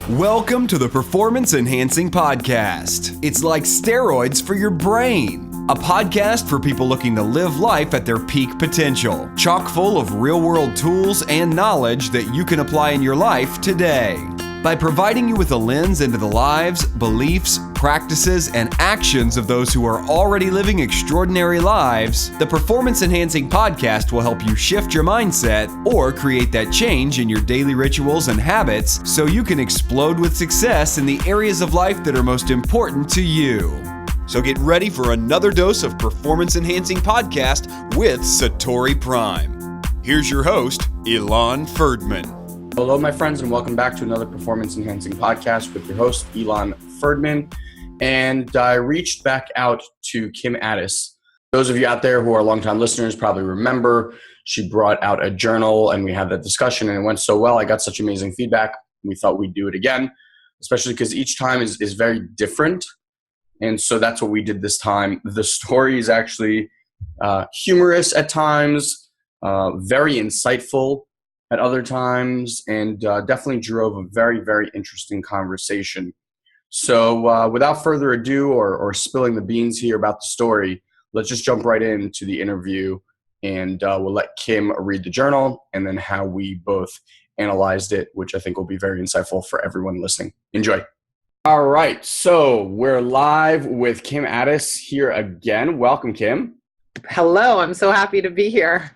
Welcome to the Performance Enhancing Podcast. It's like steroids for your brain. A podcast for people looking to live life at their peak potential, chock full of real-world tools and knowledge that you can apply in your life today. By providing you with a lens into the lives, beliefs, practices, and actions of those who are already living extraordinary lives, the Performance Enhancing Podcast will help you shift your mindset or create that change in your daily rituals and habits so you can explode with success in the areas of life that are most important to you. So get ready for another dose of Performance Enhancing Podcast with SatoriPrime. Here's your host, Ilan Ferdman. Hello, my friends, and welcome back to another Performance Enhancing Podcast with your host, Ilan Ferdman. And I reached back out to Kim Ades. Those of you out there who are longtime listeners probably remember she brought out a journal and we had that discussion and it went so well. I got such amazing feedback. We thought we'd do it again, especially because each time is very different. And so that's what we did this time. The story is actually humorous at times, very insightful at other times, and definitely drove a very, very interesting conversation. So without further ado or spilling the beans here about the story, let's just jump right into the interview, and we'll let Kim read the journal and then how we both analyzed it, which I think will be very insightful for everyone listening. Enjoy. All right, so we're live with Kim Ades here again. Welcome, Kim. Hello, I'm so happy to be here.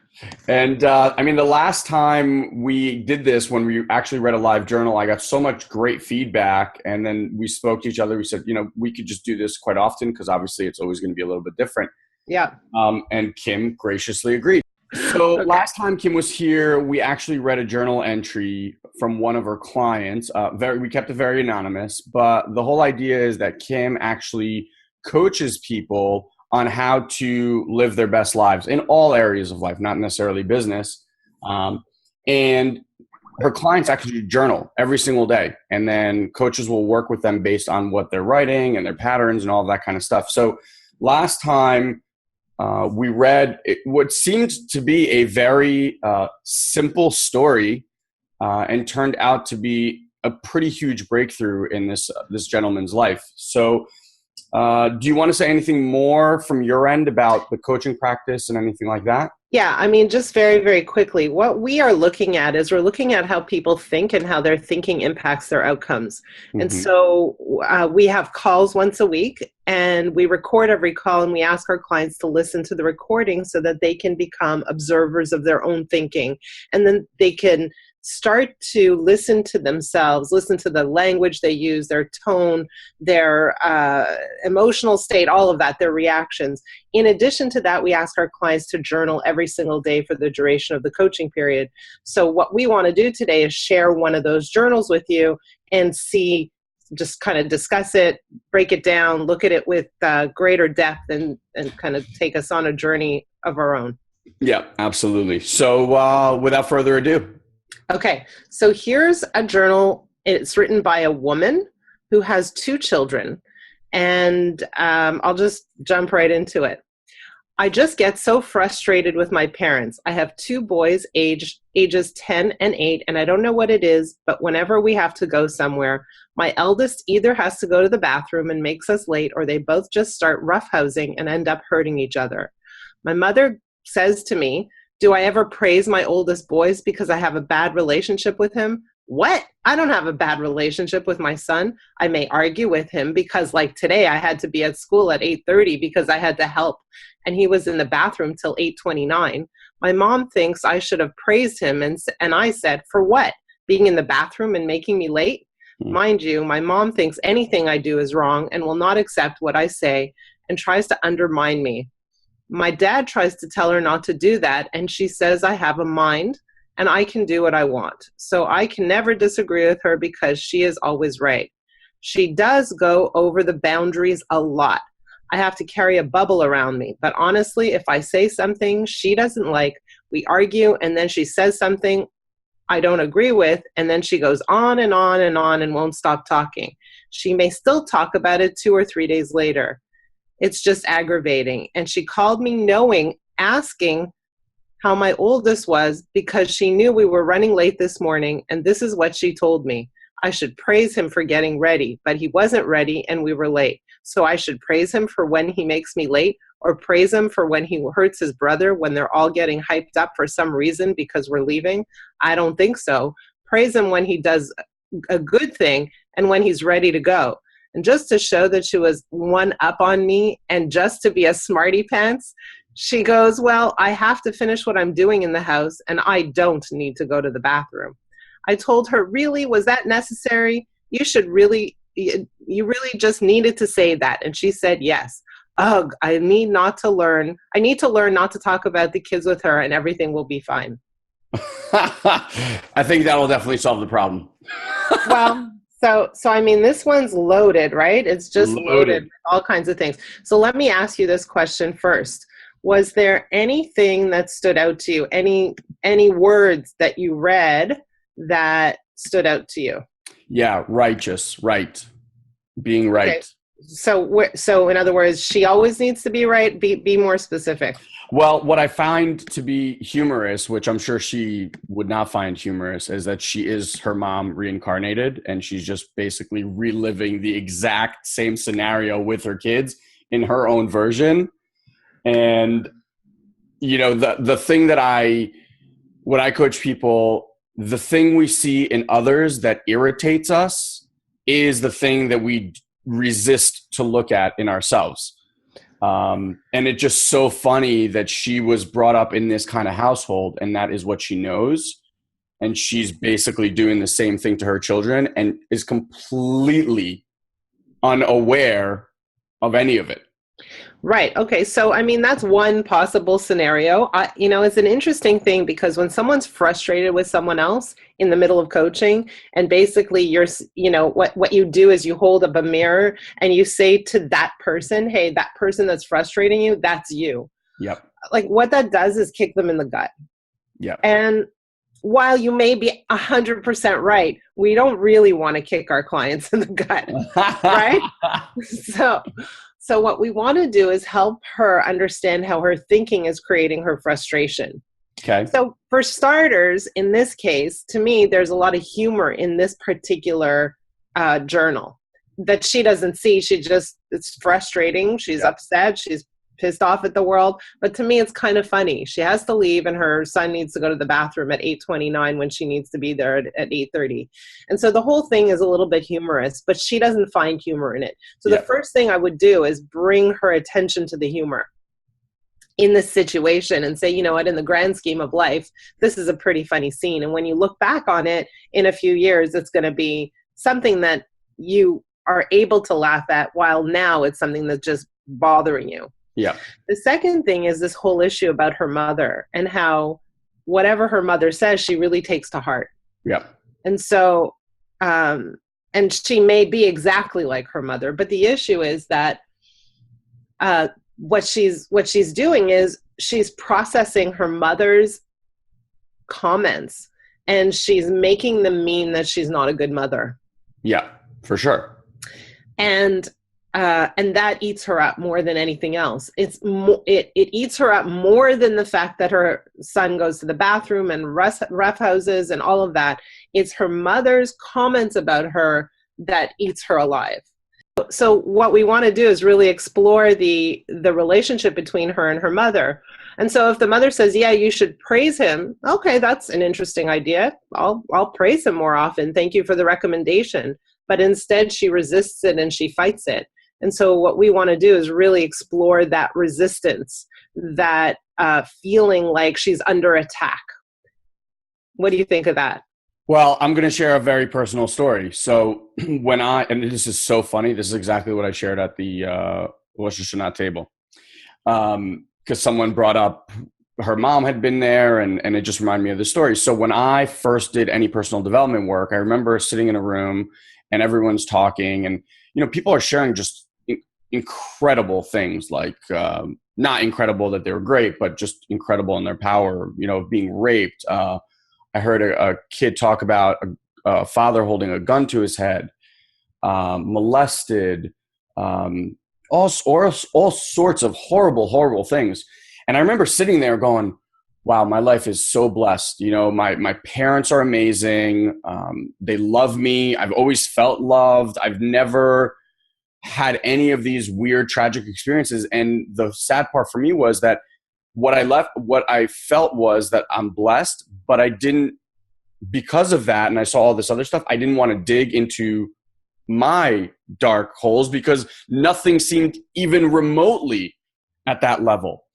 And the last time we did this, when we actually read a live journal, I got so much great feedback. And then we spoke to each other. We said, we could just do this quite often because obviously it's always going to be a little bit different. Yeah. And Kim graciously agreed. So Last time Kim was here, we actually read a journal entry from one of her clients. We kept it very anonymous, but the whole idea is that Kim actually coaches people on how to live their best lives in all areas of life, not necessarily business. And her clients actually journal every single day. And then coaches will work with them based on what they're writing and their patterns and all of that kind of stuff. So last time we read what seemed to be a very simple story and turned out to be a pretty huge breakthrough in this gentleman's life. So do you want to say anything more from your end about the coaching practice and anything like that? Yeah, just very, very quickly, what we are looking at is we're looking at how people think and how their thinking impacts their outcomes. Mm-hmm. And so we have calls once a week and we record every call and we ask our clients to listen to the recording so that they can become observers of their own thinking. And then they can start to listen to themselves, listen to the language they use, their tone, their emotional state, all of that, their reactions. In addition to that, we ask our clients to journal every single day for the duration of the coaching period. So what we want to do today is share one of those journals with you and see, just kind of discuss it, break it down, look at it with greater depth and kind of take us on a journey of our own. Yeah, absolutely. So without further ado. Okay, so here's a journal. It's written by a woman who has 2 children, and I'll just jump right into it. I just get so frustrated with my parents. I have 2 boys ages 10 and 8, and I don't know what it is, but whenever we have to go somewhere, my eldest either has to go to the bathroom and makes us late, or they both just start roughhousing and end up hurting each other. My mother says to me, "Do I ever praise my oldest boys because I have a bad relationship with him?" What? I don't have a bad relationship with my son. I may argue with him because, like today, I had to be at school at 8:30 because I had to help, and he was in the bathroom till 8:29. My mom thinks I should have praised him, and I said, "For what? Being in the bathroom and making me late?" Mind you, my mom thinks anything I do is wrong and will not accept what I say and tries to undermine me. My dad tries to tell her not to do that, and she says I have a mind and I can do what I want. So I can never disagree with her because she is always right. She does go over the boundaries a lot. I have to carry a bubble around me. But honestly, if I say something she doesn't like, we argue, and then she says something I don't agree with, and then she goes on and on and on and won't stop talking. She may still talk about it 2 or 3 days later. It's just aggravating. And she called me asking how my oldest was because she knew we were running late this morning, and this is what she told me. I should praise him for getting ready, but he wasn't ready and we were late. So I should praise him for when he makes me late, or praise him for when he hurts his brother when they're all getting hyped up for some reason because we're leaving? I don't think so. Praise him when he does a good thing and when he's ready to go. And just to show that she was one up on me and just to be a smarty pants, she goes, well, I have to finish what I'm doing in the house and I don't need to go to the bathroom. I told her, really, was that necessary? You really just needed to say that. And she said, yes. Ugh, I need to learn not to talk about the kids with her and everything will be fine. I think that'll definitely solve the problem. Well, so I mean, this one's loaded, right? It's just loaded with all kinds of things. So let me ask you this question first. Was there anything that stood out to you? Any words that you read that stood out to you? Yeah, righteous, right. Being right. Okay. So in other words, she always needs to be right. Be more specific. Well, what I find to be humorous, which I'm sure she would not find humorous, is that she is her mom reincarnated, and she's just basically reliving the exact same scenario with her kids in her own version. And the thing that when I coach people, the thing we see in others that irritates us is the thing that we resist to look at in ourselves. And it's just so funny that she was brought up in this kind of household and that is what she knows. And she's basically doing the same thing to her children and is completely unaware of any of it. Right. Okay. So, I mean, that's one possible scenario. It's an interesting thing because when someone's frustrated with someone else in the middle of coaching, and basically what you do is you hold up a mirror and you say to that person, hey, that person that's frustrating you, that's you. Yep. Like what that does is kick them in the gut. Yeah. And while you may be 100% right, we don't really want to kick our clients in the gut. Right? So what we want to do is help her understand how her thinking is creating her frustration. Okay. So for starters, in this case, to me, there's a lot of humor in this particular journal that she doesn't see. It's frustrating. She's upset. She's pissed off at the world. But to me, it's kind of funny. She has to leave and her son needs to go to the bathroom at 8:29 when she needs to be there at 8:30. And so the whole thing is a little bit humorous, but she doesn't find humor in it. So the first thing I would do is bring her attention to the humor in this situation and say, you know what, in the grand scheme of life, this is a pretty funny scene. And when you look back on it in a few years, it's going to be something that you are able to laugh at, while now it's something that's just bothering you. Yeah. The second thing is this whole issue about her mother and how whatever her mother says, she really takes to heart. Yeah. And so, and she may be exactly like her mother, but the issue is that what she's doing is she's processing her mother's comments and she's making them mean that she's not a good mother. Yeah, for sure. And that eats her up more than anything else. It eats her up more than the fact that her son goes to the bathroom and roughhouses and all of that. It's her mother's comments about her that eats her alive. So what we want to do is really explore the relationship between her and her mother. And so if the mother says, yeah, you should praise him. Okay, that's an interesting idea. I'll praise him more often. Thank you for the recommendation. But instead she resists it and she fights it. And so what we want to do is really explore that resistance, that feeling like she's under attack. What do you think of that? Well, I'm going to share a very personal story. So and this is so funny, this is exactly what I shared at the Rosh Hashanah table. Because someone brought up her mom had been there and it just reminded me of the story. So when I first did any personal development work, I remember sitting in a room and everyone's talking and, people are sharing just incredible things, like not incredible that they were great, but just incredible in their power, of being raped. I heard a kid talk about a father holding a gun to his head, molested, all sorts of horrible, horrible things. And I remember sitting there going, Wow, my life is so blessed. You know, my parents are amazing. They love me. I've always felt loved. I've never had any of these weird, tragic experiences. And the sad part for me was that what I felt was that I'm blessed, but I didn't, because of that, and I saw all this other stuff, I didn't want to dig into my dark holes because nothing seemed even remotely at that level.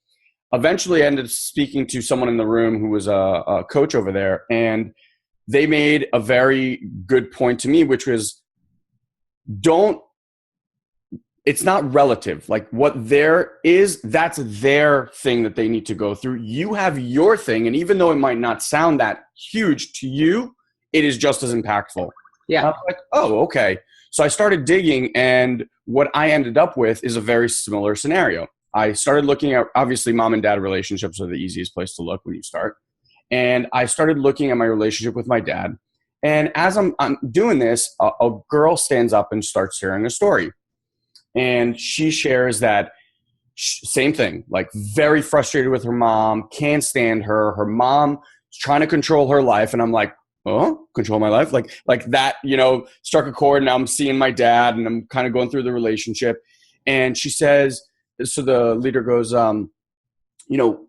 Eventually, I ended up speaking to someone in the room who was a coach over there, and they made a very good point to me, which was, it's not relative. Like what there is, that's their thing that they need to go through. You have your thing. And even though it might not sound that huge to you, it is just as impactful. Yeah. And I was like, oh, okay. So I started digging, and what I ended up with is a very similar scenario. I started looking at, obviously, mom and dad relationships are the easiest place to look when you start. And I started looking at my relationship with my dad. And as I'm doing this, a girl stands up and starts sharing a story. And she shares that same thing, like very frustrated with her mom, can't stand her. Her mom is trying to control her life. And I'm like, oh, control my life? Like that, you know, struck a chord. Now I'm seeing my dad and I'm kind of going through the relationship. And she says, so the leader goes, you know,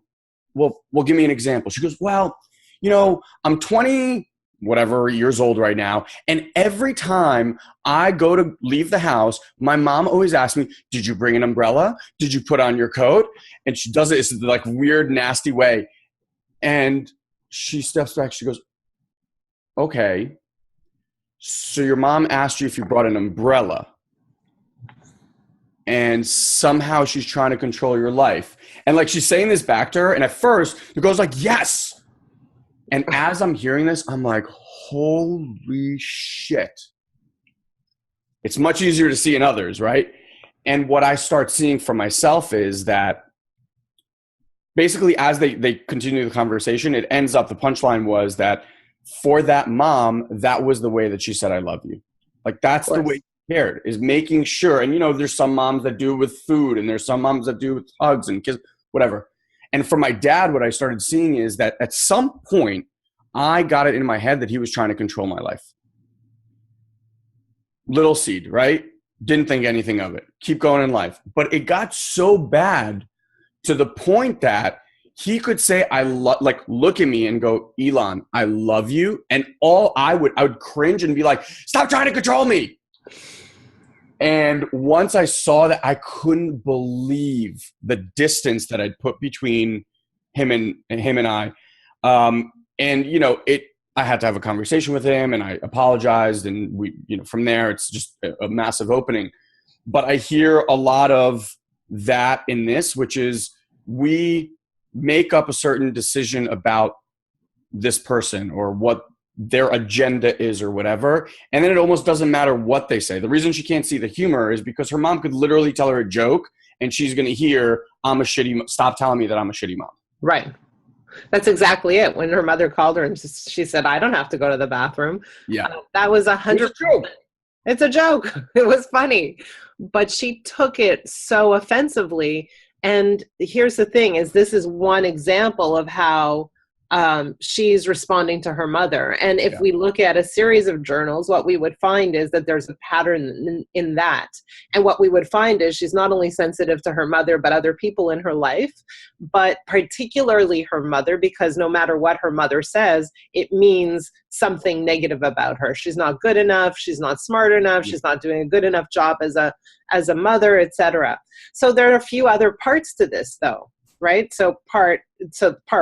well, give me an example. She goes, well, you know, I'm 20 whatever years old right now. And every time I go to leave the house, my mom always asks me, did you bring an umbrella? Did you put on your coat? And she does it in like weird, nasty way. And she steps back. She goes, okay, so your mom asked you if you brought an umbrella, and somehow she's trying to control your life. And like she's saying this back to her. And at first the girl's like, yes. And as I'm hearing this, I'm like, holy shit. It's much easier to see in others, right? And what I start seeing for myself is that basically as they continue the conversation, it ends up, the punchline was that for that mom, that was the way that she said, I love you. Like that's the way she cared, is making sure. And you know, there's some moms that do it with food, and there's some moms that do it with hugs and kisses, whatever. And for my dad, what I started seeing is that at some point, I got it in my head that he was trying to control my life. Little seed, right? Didn't think anything of it. Keep going in life. But it got so bad to the point that he could say, like, look at me and go, Ilan, I love you. And I would cringe and be like, stop trying to control me. And once I saw that, I couldn't believe the distance that I'd put between him and I. And you know, I had to have a conversation with him, and I apologized, and we, you know, from there it's just a massive opening. But I hear a lot of that in this, which is we make up a certain decision about this person or what their agenda is or whatever. And then it almost doesn't matter what they say. The reason she can't see the humor is because her mom could literally tell her a joke and she's going to hear, stop telling me that I'm a shitty mom. Right. That's exactly it. When her mother called her and she said, I don't have to go to the bathroom. Yeah. That was 100%. It's a joke. It was funny, but she took it so offensively. And here's the thing is, this is one example of how she's responding to her mother. And if we look at a series of journals, what we would find is that there's a pattern in that. And what we would find is she's not only sensitive to her mother, but other people in her life, but particularly her mother, because no matter what her mother says, it means something negative about her. She's not good enough. She's not smart enough. She's not doing a good enough job as a mother, etc. So there are a few other parts to this though. Right? So part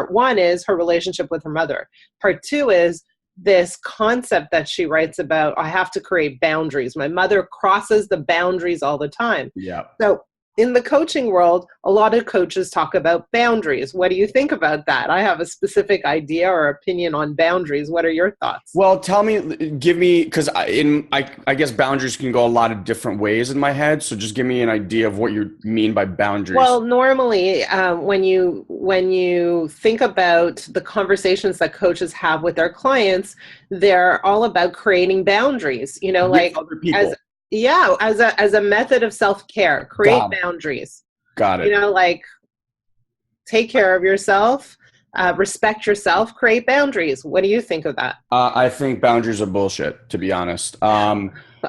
one is her relationship with her mother. Part two is this concept that she writes about, I have to create boundaries. My mother crosses the boundaries all the time. Yeah. So in the coaching world, a lot of coaches talk about boundaries. What do you think about that? I have a specific idea or opinion on boundaries. What are your thoughts? Well, give me, because I guess boundaries can go a lot of different ways in my head. So just give me an idea of what you mean by boundaries. Well, normally when you think about the conversations that coaches have with their clients, they're all about creating boundaries, you know, with like other people. as a method of self-care, create boundaries. Got it. You know, like take care of yourself, respect yourself, create boundaries. What do you think of that? I think boundaries are bullshit, to be honest.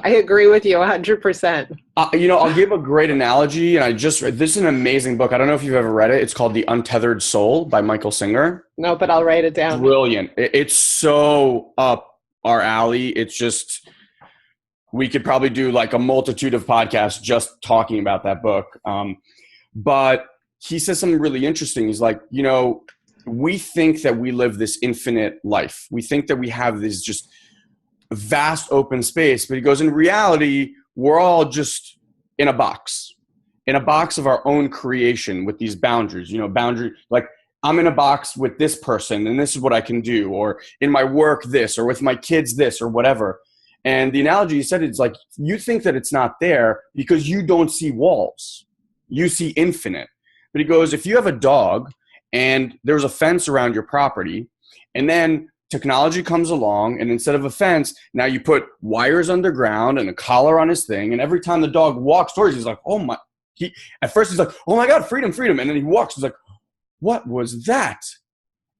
I agree with you 100%. I'll give a great analogy, and this is an amazing book. I don't know if you've ever read it. It's called The Untethered Soul by Michael Singer. No, but I'll write it down. Brilliant. It's so up our alley. It's just, we could probably do like a multitude of podcasts just talking about that book. But he says something really interesting. He's like, we think that we live this infinite life. We think that we have this just vast open space, but he goes, in reality, we're all just in a box of our own creation with these boundaries, like I'm in a box with this person and this is what I can do, or in my work this, or with my kids this, or whatever. And the analogy he said, it's like, you think that it's not there because you don't see walls. You see infinite. But he goes, if you have a dog and there's a fence around your property, and then technology comes along, and instead of a fence, now you put wires underground and a collar on his thing, and every time the dog walks towards you, he's like, oh my, at first he's like, oh my God, freedom, freedom. And then he walks, he's like, what was that?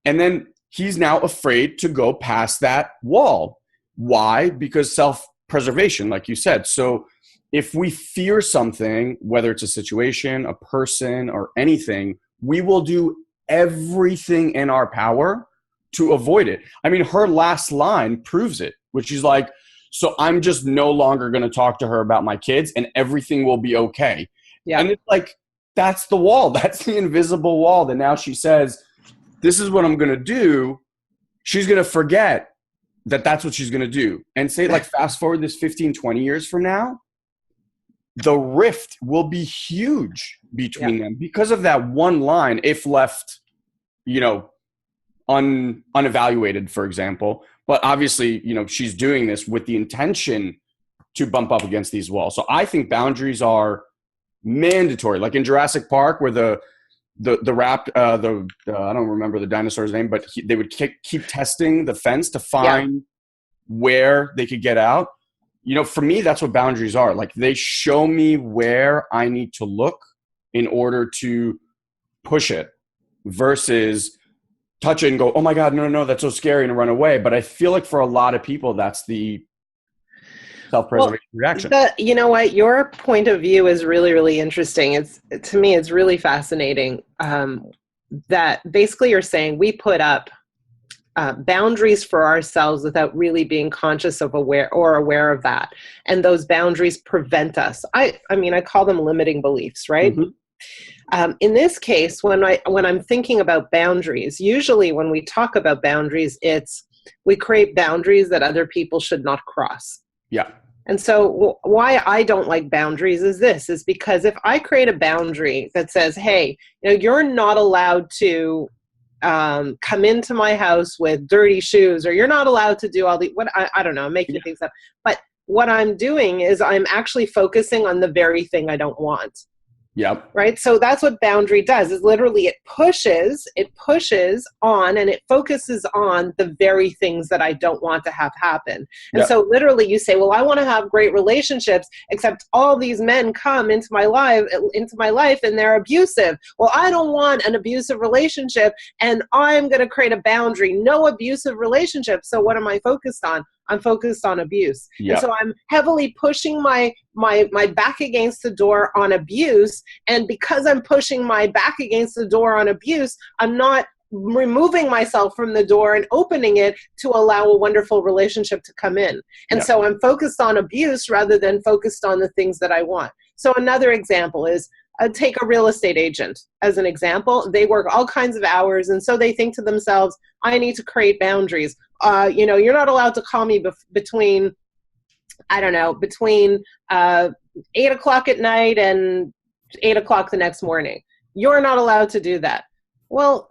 And then he's now afraid to go past that wall. Why? Because self-preservation, like you said. So if we fear something, whether it's a situation, a person, or anything, we will do everything in our power to avoid it. I mean, her last line proves it, which is like, so I'm just no longer going to talk to her about my kids and everything will be okay. Yeah. And it's like, that's the wall. That's the invisible wall that now she says, this is what I'm going to do. She's going to forget that that's what she's going to do. And say, like, fast forward this 15, 20 years from now, the rift will be huge between them because of that one line, if left, unevaluated, for example. But obviously, she's doing this with the intention to bump up against these walls. So I think boundaries are mandatory. Like in Jurassic Park, where the I don't remember the dinosaur's name, but they would keep testing the fence to find where they could get out. For me, that's what boundaries are. Like, they show me where I need to look in order to push it, versus touch it and go, oh my God, no, that's so scary, and run away. But I feel like for a lot of people, that's the self-preservation reaction. You know what? Your point of view is really, really interesting. To me, it's really fascinating that basically you're saying we put up boundaries for ourselves without really being conscious of aware of that. And those boundaries prevent us. I call them limiting beliefs, right? Mm-hmm. In this case, when I'm thinking about boundaries, usually when we talk about boundaries, we create boundaries that other people should not cross. Yeah. And so why I don't like boundaries is because if I create a boundary that says, hey, you're not allowed to come into my house with dirty shoes, or you're not allowed to do all the, I don't know, I'm making things up. But what I'm doing is I'm actually focusing on the very thing I don't want. Yep. Right. So that's what boundary does, is literally it pushes on, and it focuses on the very things that I don't want to have happen. And so literally you say, well, I want to have great relationships, except all these men come into my life and they're abusive. Well, I don't want an abusive relationship, and I'm going to create a boundary. No abusive relationship. So what am I focused on? I'm focused on abuse. Yep. And so I'm heavily pushing my back against the door on abuse. And because I'm pushing my back against the door on abuse, I'm not removing myself from the door and opening it to allow a wonderful relationship to come in. And so I'm focused on abuse rather than focused on the things that I want. So another example is, take a real estate agent as an example. They work all kinds of hours, and so they think to themselves, I need to create boundaries. You're not allowed to call me between 8 o'clock at night and 8 o'clock the next morning. You're not allowed to do that. Well,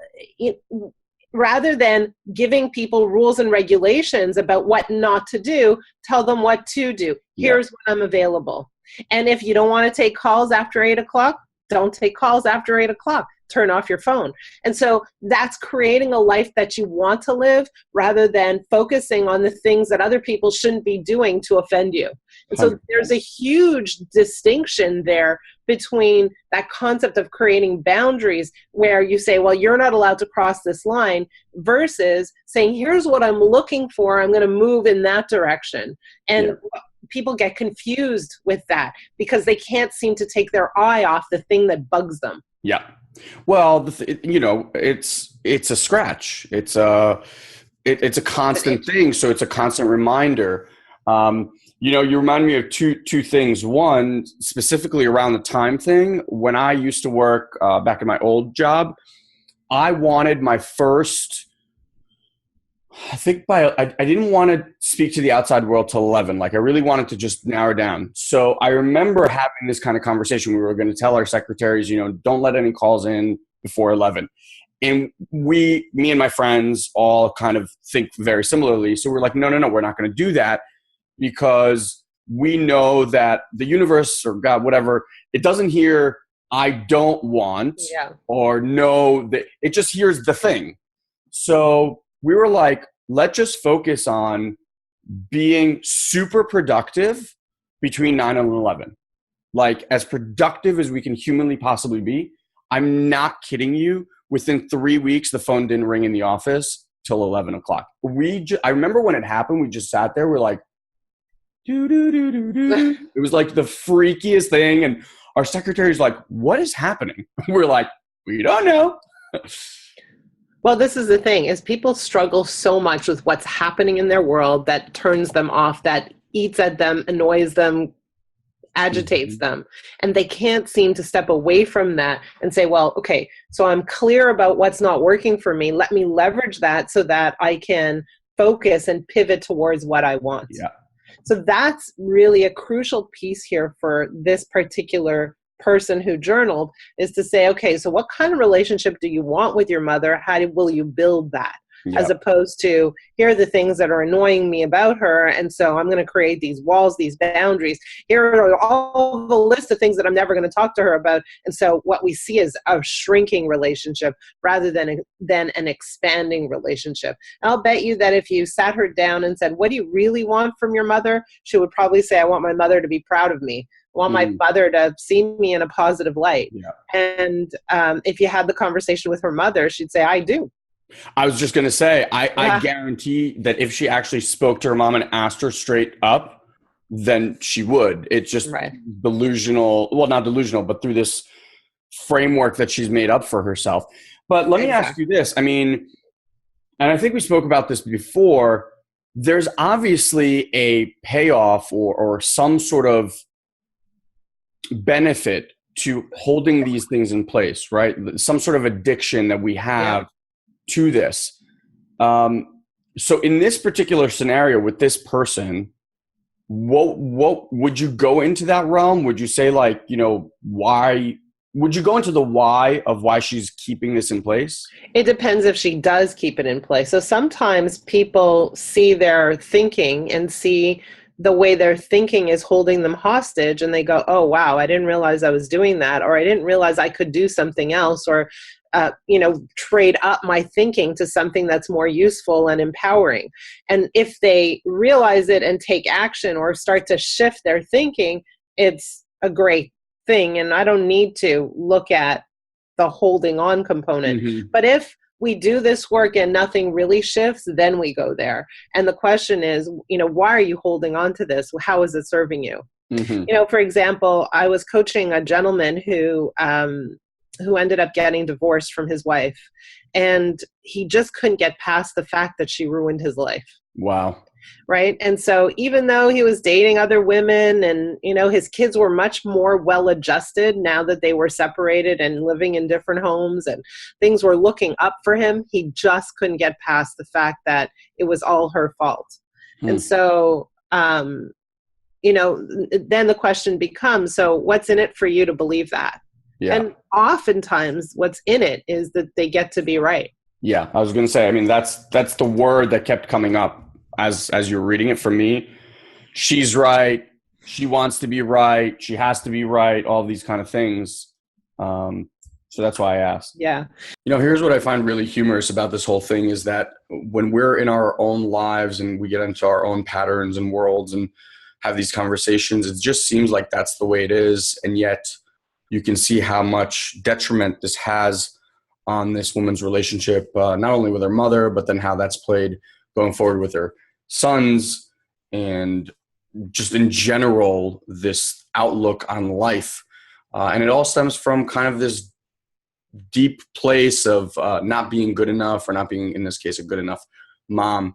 rather than giving people rules and regulations about what not to do, tell them what to do. Here's when I'm available. And if you don't want to take calls after 8 o'clock, don't take calls after 8 o'clock. turn off your phone. And so that's creating a life that you want to live rather than focusing on the things that other people shouldn't be doing to offend you. And so there's a huge distinction there between that concept of creating boundaries where you say, well, you're not allowed to cross this line, versus saying, here's what I'm looking for. I'm going to move in that direction. And people get confused with that because they can't seem to take their eye off the thing that bugs them. Yeah. Well, it's a scratch. It's a constant thing. So it's a constant reminder. You remind me of two things. One, specifically around the time thing. When I used to work back in my old job, I wanted my first, I didn't want to speak to the outside world till 11. Like I really wanted to just narrow down. So I remember having this kind of conversation. We were going to tell our secretaries, don't let any calls in before 11. And me and my friends all kind of think very similarly. So we're like, no, we're not going to do that, because we know that the universe or God, whatever, it doesn't hear I don't want or no, that it just hears the thing. So we were like, let's just focus on being super productive between 9 and 11. Like as productive as we can humanly possibly be. I'm not kidding you. Within 3 weeks, the phone didn't ring in the office till 11 o'clock. I remember when it happened, we just sat there. We're like, it was like the freakiest thing. And our secretary's like, what is happening? We're like, we don't know. Well, this is the thing, is people struggle so much with what's happening in their world that turns them off, that eats at them, annoys them, agitates them. And they can't seem to step away from that and say, well, okay, so I'm clear about what's not working for me. Let me leverage that so that I can focus and pivot towards what I want. Yeah. So that's really a crucial piece here for this particular person who journaled, is to say, okay, so what kind of relationship do you want with your mother? How will you build that? Yep. As opposed to, here are the things that are annoying me about her, and so I'm going to create these walls, these boundaries. Here are all the list of things that I'm never going to talk to her about. And so what we see is a shrinking relationship rather than an expanding relationship. And I'll bet you that if you sat her down and said, what do you really want from your mother? She would probably say, I want my mother to be proud of me. I want my mother to see me in a positive light. Yeah. And if you had the conversation with her mother, she'd say, I do. I was just going to say, I guarantee that if she actually spoke to her mom and asked her straight up, then she would. It's just delusional. Well, not delusional, but through this framework that she's made up for herself. But let me ask you this. I mean, and I think we spoke about this before. There's obviously a payoff or some sort of benefit to holding these things in place, right? Some sort of addiction that we have to this. So in this particular scenario with this person, what would you go into that realm? Would you say like, why would you go into the why of why she's keeping this in place? It depends if she does keep it in place. So sometimes people see their thinking and see the way they're thinking is holding them hostage, and they go, oh, wow, I didn't realize I was doing that, or I didn't realize I could do something else, or trade up my thinking to something that's more useful and empowering. And if they realize it and take action or start to shift their thinking, it's a great thing. And I don't need to look at the holding on component. Mm-hmm. But if we do this work and nothing really shifts, then we go there. And the question is, why are you holding on to this? How is it serving you? Mm-hmm. For example, I was coaching a gentleman who ended up getting divorced from his wife, and he just couldn't get past the fact that she ruined his life. Wow. Right. And so even though he was dating other women and, his kids were much more well adjusted now that they were separated and living in different homes and things were looking up for him, he just couldn't get past the fact that it was all her fault. And so, then the question becomes, so what's in it for you to believe that? Yeah. And oftentimes what's in it is that they get to be right. Yeah. I was going to say, I mean, that's the word that kept coming up as you're reading it for me. She's right. She wants to be right. She has to be right. All these kind of things. So that's why I asked. Yeah. Here's what I find really humorous about this whole thing is that when we're in our own lives and we get into our own patterns and worlds and have these conversations, it just seems like that's the way it is. And yet you can see how much detriment this has on this woman's relationship, not only with her mother, but then how that's played going forward with her sons and just in general, this outlook on life. And it all stems from kind of this deep place of not being good enough or not being, in this case, a good enough mom.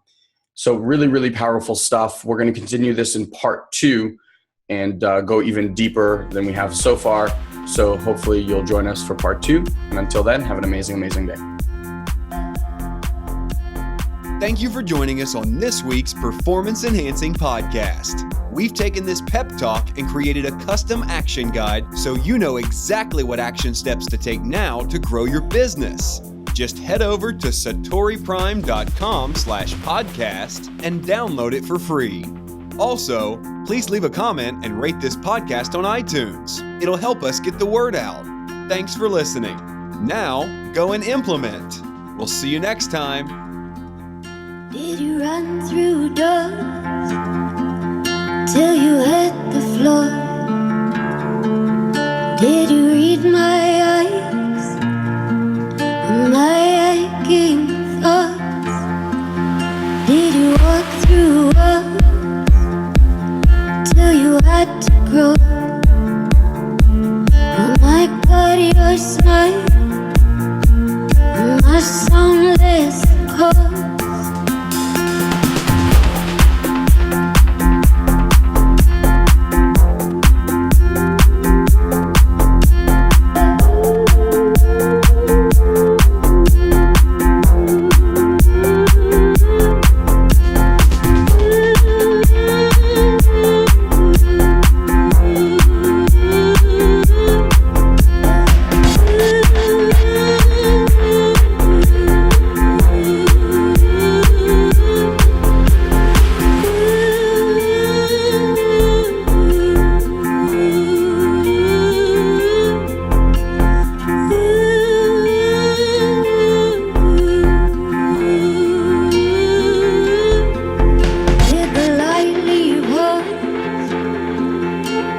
So really, really powerful stuff. We're going to continue this in part 2 and go even deeper than we have so far. So hopefully you'll join us for part 2. And until then, have an amazing, amazing day. Thank you for joining us on this week's Performance Enhancing Podcast. We've taken this pep talk and created a custom action guide so you know exactly what action steps to take now to grow your business. Just head over to SatoriPrime.com/podcast and download it for free. Also, please leave a comment and rate this podcast on iTunes. It'll help us get the word out. Thanks for listening. Now, go and implement. We'll see you next time. Did you run through doors till you hit the floor? Did you read my eyes and my aching thoughts? Did you walk through walls till you had to grow? Oh my God, your smile and my soundless calls.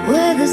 Where the